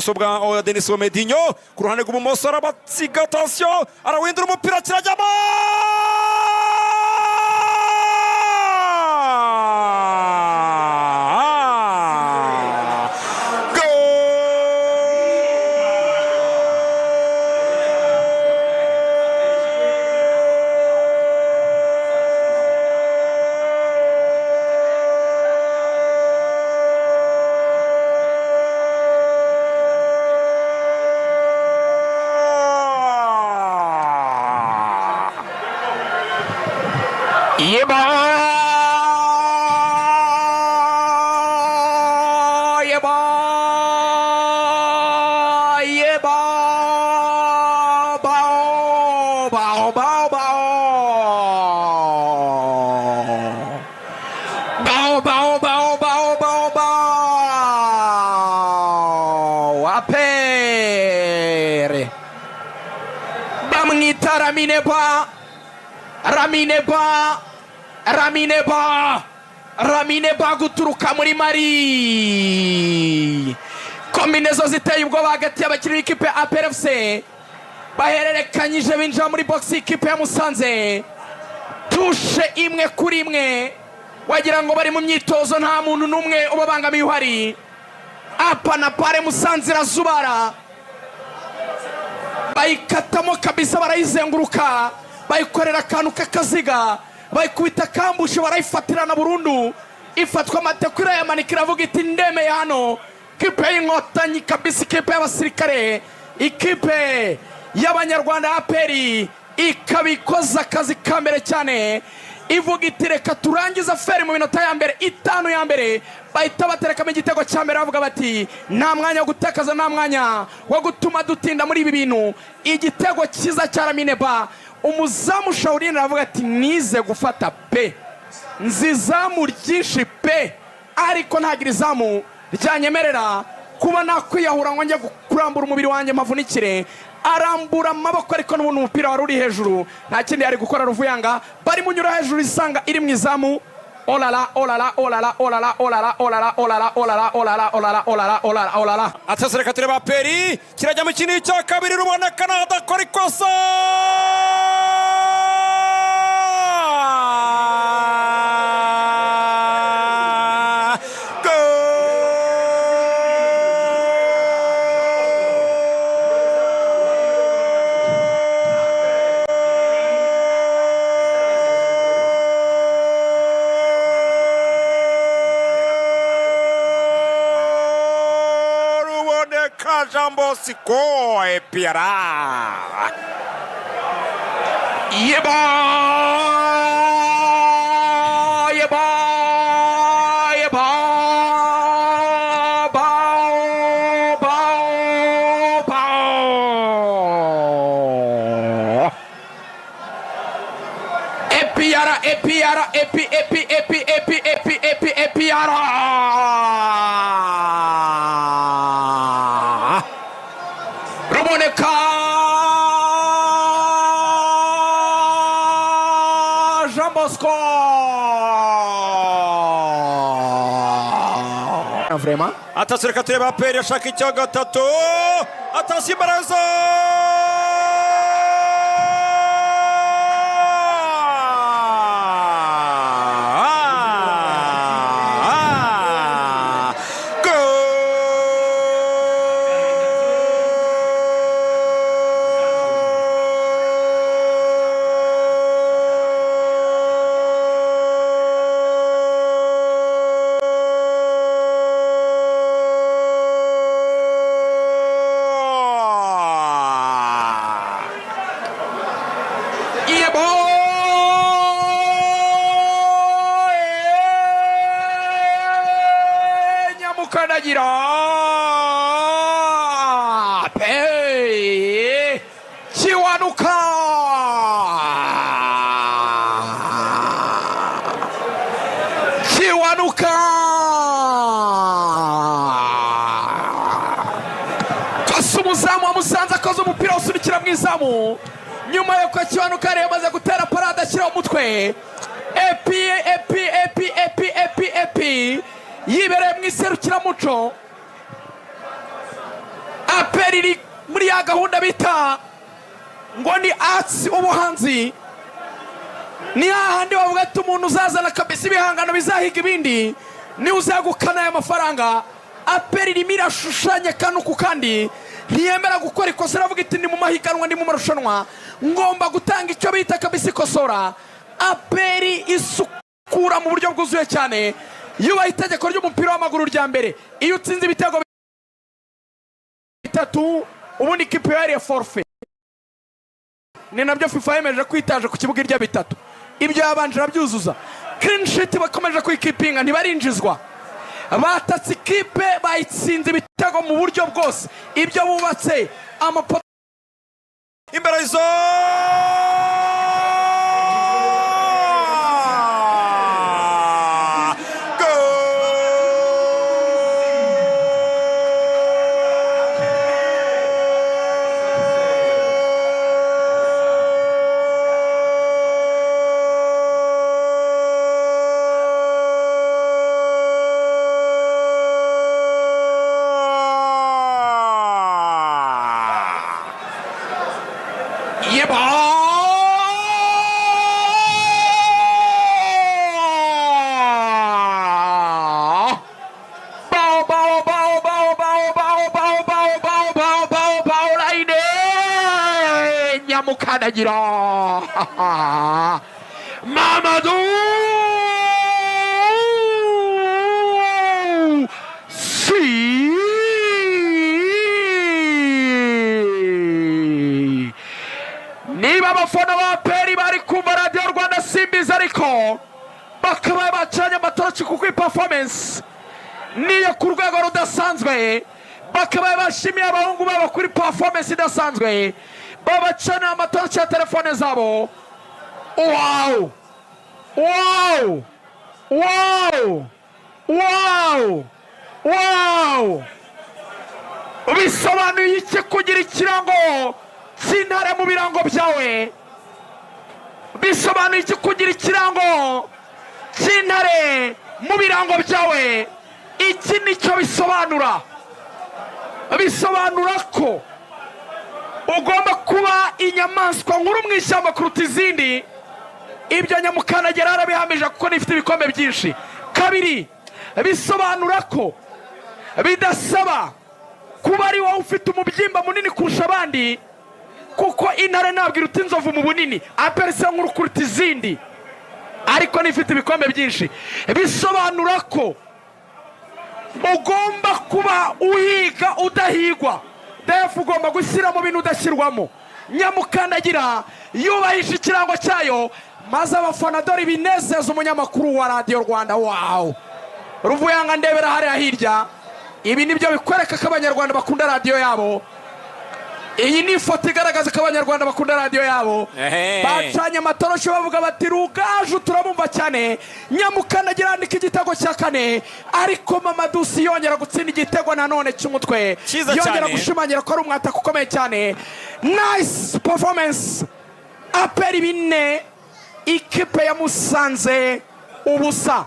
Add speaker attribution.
Speaker 1: Sobra Denis Medinho ku ruhande rw'ubumoso arabatsiga attention arawindura umupira kirajyamo
Speaker 2: Apere bamwita Ramineba guturuka muri Mali. Kombinezo ziteye ubwoba hagati y'abakinnyi b'ikipe ya APR FC bahererekanyije binjira muri box ikipe ya Musanze. Tushe imwe kuri imwe wagira ngo bari mu myitozo, nta muntu n'umwe ubabangamiye uhari. Apa na pare Musanze irazubara, bayikatamo kabisa, barayizenguruka, bayikorera akantu k'akaziga, bayikubita kambushe, barayifatirana burundu. Ifatwa amateko irayamanika iravuga iti ndemeye hano. Ikipe y'Inkotanyi kabisa, ikipe y'abasirikare, ikipe y'Abanyarwanda APR ikabikoza akazi ka mbere cyane, ivuga iti reka turangiza feri mu minota ya mbere, 5 ya mbere. Bahita baterekamo igitego cya mbere, bavuga bati nta mwanya wo gutakaza, nta mwanya wo gutuma dutinda muri ibi bintu. Igitego cyiza cya Ramineba, umuzamu Shaurine aravuga ati nize gufata pe, nzizamu ryinshi pe, ariko ntagira izamu ryanyemerera kuba nakwiyahura ngo njye kurambura umubiri wanjye mavunikire. Arambura amaboko, ariko n'ubundi umupira wari uri hejuru, nta kindi yari gukora. Ruvuyanga bari munyura hejuru, isanga iri mu izamu. Olala olala olala olala olala olala olala olala olala olala olala olala olala.
Speaker 1: Atazereka tureba Peri kirajya mu kintu cya kabiri, ruboneka nadakora ikosa. Jambo Siko Epiara
Speaker 2: Yeba Yeba Yeba Bao Bao Bao Epiara Epiara Epi Epi Epi Epi Epi Epi Epiara Jean Bosco. Vraiment?
Speaker 1: Atazereka tureba Peri ashaka icya gatatu. Atasi Baraza.
Speaker 2: Nyamukanagira Pe Kiwanuka Kasa umuzamu wa Musanze akoze umupira usunikira mu izamu, nyuma yo kwa Kiwanuka rero maze gutera parade ashyira umutwe. Epi yibereye mu iserukiramuco. aperi iri muri ya gahunda bita ngo ni arts ubuhanzi. Ni hahandi bavuga ati umuntu uzazana kabisa ibihangano bizahiga ibindi ni uzagukana aya mafaranga. Aperi irimo irashushanya kanu ku kandi ntiyemera gukora ikosa, aravuga iti ndi mu mahiganwa, ndi mu marushanwa, ngomba gutanga icyo bita kabisa ikosora. Aperi isukura mu buryo bwuzuye cyane, yubaha itegeko ry'umupira w'amaguru rya mbere. Iyo utsinze ibitego bitatu ubundi ikipe yariye forfait. Ni nabyo FIFA yemeje kwitaje ku kibuga irya bitatu. Ibyo yabanje arabyuzuza. Clean sheet bakomeje kwikipinga ntibarinjizwa. Batatse ikipe bayitsinze ibitego mu buryo bwose. Ibyo bubatse amapoto
Speaker 1: imbere izo
Speaker 2: Mukadagira Mamadou Si niba abafana ba Peri bari kumva Radio Rwanda Simbizi ariko bakaba bacanye amatoroki kuko performance niyo ku rwego rudasanzwe, bakaba bashimiye abahungu babo kuri performance idasanzwe, babacana amatoroki ya telefone zabo. Wow wow wow wow wow, bisobanuye iki kugira ikirango cy'intare mu birango byawe? Bisobanuye iki kugira ikirango cy'intare mu birango byawe? Iki nicyo bisobanura. Bisobanura ko ugomba kuba inyamaswa nkuru mu ishyamba kuruta izindi. Ibyo Nyamukandagira arabihamije kuko nifite ibikombe byinshi. Kabiri, bisobanura ko bidasaba kuba ari wowe ufite umubyimba munini kurusha abandi, kuko intare ntabwo iruta inzovu mu bunini. Aperi se nkuru kuruta izindi ariko nifite ibikombe byinshi. Bisobanura ko ugomba kuba uhiga udahigwa. Defu ugomba gushyiramo ibintu udashyirwamo. Nyamukandagira yubahisha ikirango cyayo, maze abafana dore binezeza umunyamakuru wa Radio Rwanda. Wow, Ruvuyanga ndebera hariya hirya. Ibi nibyo bikwereka ko abanyarwanda bakunda radio yabo. Iyi ni ifoto igaragaza ko abanyarwanda bakunda radio yabo. Bacanye amatoroshi bavuga bati Rugaju turabumva cyane. Nyamukandagira andika igitego cya kane, ariko Mamadou Si yongera gutsinda igitego nanone cy'umutwe, yongera gushimangira ko ari umwataka ukomeye cyane. Nice performance. Aperi bine ikipe ya Musanze ubusa.